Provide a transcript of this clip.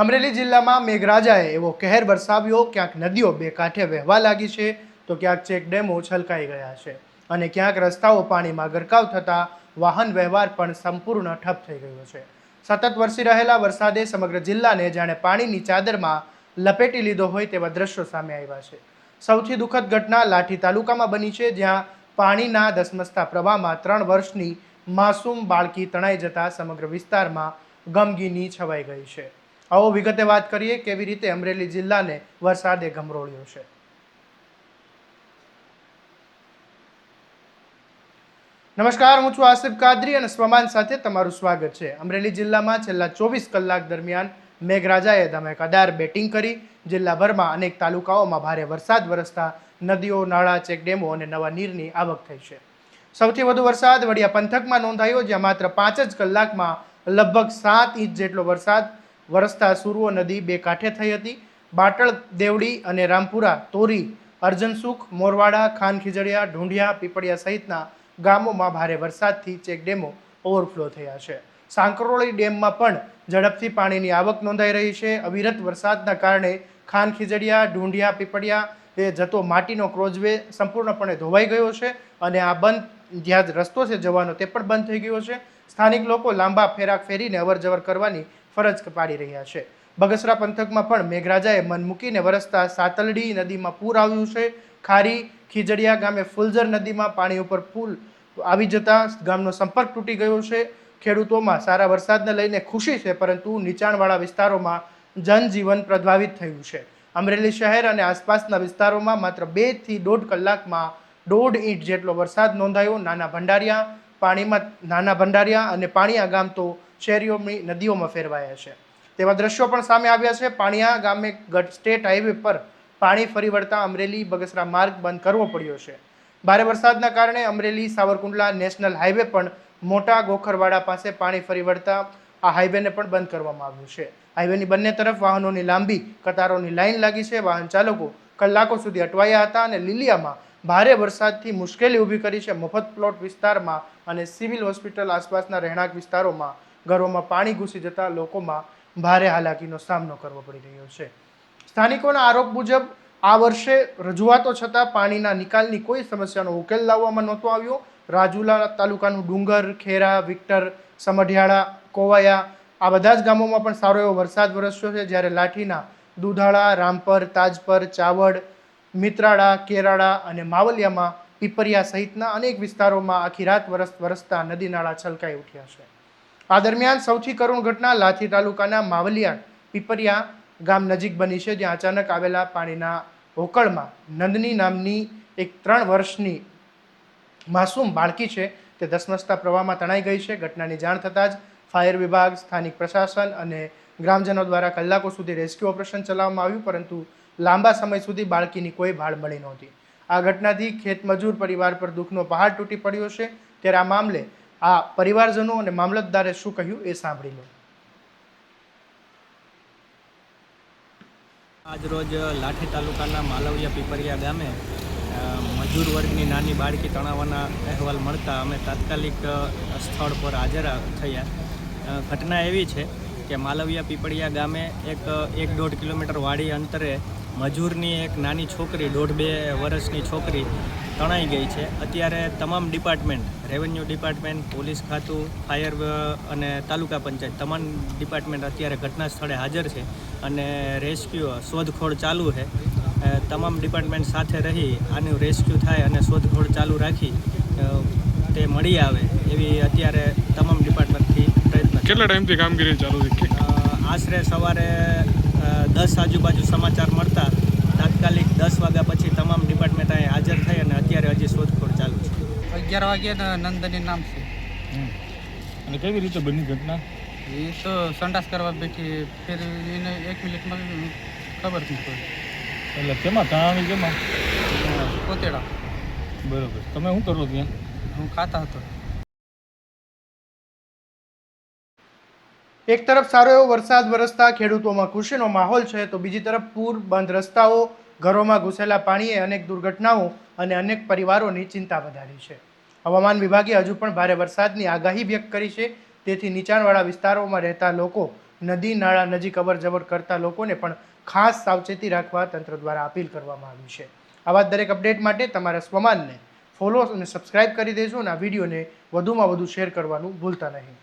અમરેલી જિલ્લામાં મેઘરાજાએ એવો કહેર વરસાવ્યો, ક્યાંક નદીઓ બે કાંઠે વહેવા લાગી છે તો ક્યાંક ચેકડેમો છલકાઈ ગયા છે અને ક્યાંક રસ્તાઓ પાણીમાં ગરકાવ થતા વાહન વ્યવહાર પણ સંપૂર્ણ ઠપ થઈ ગયો છે। સતત વરસી રહેલા વરસાદે સમગ્ર જિલ્લાને જાણે પાણીની ચાદરમાં લપેટી લીધો હોય તેવા દ્રશ્યો સામે આવ્યા છે। સૌથી દુઃખદ ઘટના લાઠી તાલુકામાં બની છે, જ્યાં પાણીના ધસમસતા પ્રવાહમાં 3 વર્ષની માસૂમ બાળકી તણાઈ જતા સમગ્ર વિસ્તારમાં ગમગીની છવાઈ ગઈ છે। આવો વિગતે વાત કરીએ કેવી રીતે અમરેલી જિલ્લાને વરસાદે ગમરોળ્યો છે। નમસ્કાર, હું છું આસિફ કાદરી અને સ્વમાન સાથે તમારું સ્વાગત છે। અમરેલી જિલ્લામાં છેલ્લા 24 કલાક દરમિયાન મેઘરાજાએ ધમાકેદાર બેટિંગ કરી જિલ્લાભરમાં અનેક તાલુકાઓમાં ભારે વરસાદ વરસતા નદીઓ, નાળા, ચેકડેમો અને નવા નીરની આવક થઈ છે। સૌથી વધુ વરસાદ વડિયા પંથકમાં નોંધાયો, જ્યાં માત્ર 5 જ કલાકમાં લગભગ 7 ઇંચ જેટલો વરસાદ વરસતા સુરવો નદી બે કાંઠે થઈ હતી। બાટળ, દેવડી અને રામપુરા, તોરી, અર્જનસુખ, મોરવાડા, ખાન ખીજડીયા, ઢૂંઢિયા, પીપળિયા સહિતના ગામોમાં ભારે વરસાદથી ચેકડેમો ઓવરફ્લો થયા છે। સાંકરોળી ડેમમાં પણ ઝડપથી પાણીની આવક નોંધાઈ રહી છે। અવિરત વરસાદના કારણે ખાન ખીજડીયા, ઢૂંઢિયા, પીપળિયા એ જતો માટીનો ક્રોઝવે સંપૂર્ણપણે ધોવાઈ ગયો છે અને આ જ્યાં રસ્તો છે જવાનો તે પણ બંધ થઈ ગયો છે। સ્થાનિક લોકો લાંબા ફેરા ફેરીને અવરજવર કરવાની ફરજ પાડી રહ્યા છે। બગસરા પંથકમાં પણ મેઘરાજાએ મન મૂકીને વરસતા સાતલડી નદીમાં પૂર આવ્યું છે। ખારી ખીજડીયા ગામે ફુલઝર નદીમાં પાણી ઉપર પુલ આવી જતા ગામનો સંપર્ક તૂટી ગયો છે। ખેડૂતોમાં સારા વરસાદને લઈને ખુશી છે, પરંતુ નીચાણવાળા વિસ્તારોમાં જનજીવન પ્રભાવિત થયું છે। અમરેલી શહેર અને આસપાસના વિસ્તારોમાં માત્ર 2 થી 1.5 કલાકમાં 1.5 ઇંચ જેટલો વરસાદ નોંધાયો। નાના ભંડારિયા અને પાણીયા ગામ તો શેરીઓની નદીઓમાં ફેરવાયા છે તેવા દ્રશ્યો પણ સામે આવ્યા છે। પાણીયા ગામે સ્ટેટ હાઈવે પર પાણી ફરી વળતા અમરેલી બગસરા માર્ગ બંધ કરવો પડ્યો છે। ભારે વરસાદના કારણે અમરેલી સાવરકુંડલા નેશનલ હાઈવે પણ મોટા ગોખરવાડા પાસે પાણી ફરી વળતા આ હાઈવેને પણ બંધ કરવામાં આવ્યો છે। હાઈવેની બંને તરફ વાહનોની લાંબી કતારોની લાઈન લાગી છે। વાહન ચાલકો કલાકો સુધી અટવાયા હતા અને લીલિયામાં ભારે વરસાદથી મુશ્કેલી ઊભી કરી છે। મફત પ્લોટ વિસ્તારમાં અને સિવિલ હોસ્પિટલ આસપાસના રહેણાંક વિસ્તારોમાં ઘરોમાં પાણી ઘૂસી જતા લોકોમાં ભારે હાલાકીનો સામનો કરવો પડી રહ્યો છે। સ્થાનિકોના આરોપ મુજબ આ વર્ષે રજૂઆતો છતાં પાણીના નિકાલની કોઈ સમસ્યાનો ઉકેલ લાવવામાં નહોતો આવ્યો। રાજુલા તાલુકાનું ડુંગર, ખેરા, વિક્ટર, સમઢિયાળા, કોવાયા આ બધા જ ગામોમાં પણ સારો એવો વરસાદ વરસ્યો છે, જ્યારે લાઠીના દુધાળા, રામપર, તાજપર, ચાવડ, મિત્રાળા, કેરાળા અને માવલિયામાં પીપરિયા સહિતના અનેક વિસ્તારોમાં આખી રાત વરસતા નદી નાળા છલકાઈ ઉઠ્યા છે। આ દરમિયાન સૌથી કરુણ ઘટના લાઠી તાલુકાના માવલિયા પીપરિયા ગામ નજીક બની છે, જ્યાં અચાનક આવેલા પાણીના હોકળમાં નંદની નામની એક 3 વર્ષની માસૂમ બાળકી છે તે ધસમસતા પ્રવાહમાં તણાઈ ગઈ છે। ઘટનાની જાણ થતાં જ ફાયર વિભાગ, સ્થાનિક પ્રશાસન અને ગ્રામજનો દ્વારા કલાકો સુધી રેસ્ક્યુ ઓપરેશન ચલાવવામાં આવ્યું, પરંતુ લાંબા સમય સુધી બાળકીની કોઈ ભાળ મળી નહોતી। આ ઘટનાથી ખેતમજૂર પરિવાર પર દુઃખનો પહાડ તૂટી પડ્યો છે। ત્યારે આ મામલે આ પરિવારજનો અને મામલતદારે શું કહ્યું એ સાંભળી લો। આજ રોજ લાઠી તાલુકાના માલવિયા પીપરિયા ગામે મજૂર વર્ગની નાની બાળકી તણાવવાના અહેવાલ મળતા અમે તાત્કાલિક સ્થળ પર હાજર થયા। ઘટના એવી છે કે માલવિયા પીપળિયા ગામે એક 1.5 કિલોમીટર વાડી અંતરે મજૂરની એક નાની છોકરી, 1.5-2 વર્ષની છોકરી તણાઈ ગઈ છે। અત્યારે તમામ ડિપાર્ટમેન્ટ, રેવન્યુ ડિપાર્ટમેન્ટ, પોલીસ ખાતું, ફાયર અને તાલુકા પંચાયત તમામ ડિપાર્ટમેન્ટ અત્યારે ઘટના સ્થળે હાજર છે અને રેસ્ક્યુ શોધખોળ ચાલુ છે। તમામ ડિપાર્ટમેન્ટ સાથે રહી આનું રેસ્ક્યુ થાય અને શોધખોળ ચાલુ રાખી તે મળી આવે એવી અત્યારે તમામ ડિપાર્ટમેન્ટથી પ્રયત્ન। કેટલા ટાઈમથી કામગીરી ચાલુ છે? આશરે સવારે 10 આજુબાજુ સમાચાર મળતા તાત્કાલિક 10 વાગ્યા પછી તમામ ડિપાર્ટમેન્ટ અહીં હાજર થઈ અને અત્યારે હજી શોધખોળ ચાલુ છે। 11 વાગ્યા નંદની નામ છે। અને કેવી રીતે બની ઘટના? એ તો સંડાસ કરવા બેઠી, ફેર એને 1 મિનિટમાં ખબર નહીં પડી। એટલે કેમાં તાણી કેમાં? કોતેડા। બરોબર, તમે શું કરો ત્યાં? હું ખાતા હતો। એક તરફ સારો એવો વરસાદ વરસતા ખેડૂતોમાં ખુશીનો માહોલ છે, તો બીજી તરફ પૂર, બંધ રસ્તાઓ, ઘરોમાં ઘૂસેલા પાણીએ અનેક દુર્ઘટનાઓ અને અનેક પરિવારોની ચિંતા વધારી છે। હવામાન વિભાગે હજુ પણ ભારે વરસાદની આગાહી વ્યક્ત કરી છે, તેથી નીચાણવાળા વિસ્તારોમાં રહેતા લોકો નદી નાળા નજીક અવર જવર કરતા લોકોને પણ ખાસ સાવચેતી રાખવા તંત્ર દ્વારા અપીલ કરવામાં આવી છે. આવા દરેક અપડેટ માટે તમારા સ્વમાનને ફોલો અને સબસ્ક્રાઇબ કરી દેજો અને આ વિડીયોને વધુમાં વધુ શેર કરવાનું ભૂલતા નહીં.